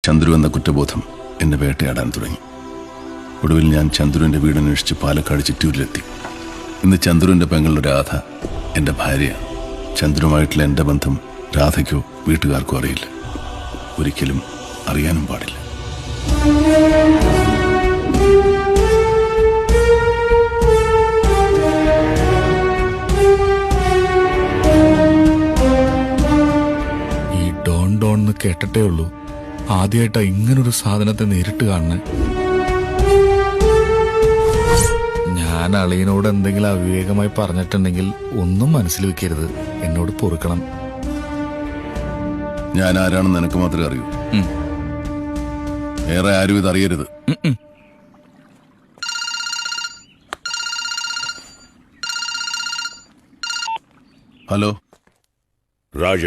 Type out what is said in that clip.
ചന്ദ്രു എന്ന കുറ്റബോധം എന്നെ വേട്ടയാടാൻ തുടങ്ങി. ഒടുവിൽ ഞാൻ ചന്ദ്രുവിൻ്റെ വീടന്വേഷിച്ച് പാലക്കാട് ചിറ്റൂരിലെത്തി. ഇന്ന് ചന്ദ്രുവിൻ്റെ പെങ്ങളുടെ രാധ എൻ്റെ ഭാര്യയാണ്. ചന്ദ്രുവുമായിട്ടുള്ള എൻ്റെ ബന്ധം രാധയ്ക്കോ വീട്ടുകാർക്കോ അറിയില്ല. ഒരിക്കലും അറിയാനും പാടില്ല. ഈ ഡോൺ ഡോൺ എന്ന് കേട്ടിട്ടേ ഉള്ളൂ. ആദ്യമായിട്ടാ ഇങ്ങനൊരു സാധനത്തെ നേരിട്ട് കാണുന്നത്. ഞാൻ അളിയനോട് എന്തെങ്കിലും അവിവേകമായി പറഞ്ഞിട്ടുണ്ടെങ്കിൽ ഒന്നും മനസ്സിൽ വെക്കരുത്. എന്നോട് പൊറുക്കണം. ഞാൻ ആരാണെന്ന് നിനക്ക് മാത്രമേ അറിയൂ. വേറെ ആരും ഇതറിയരുത്. ഹലോ രാജ,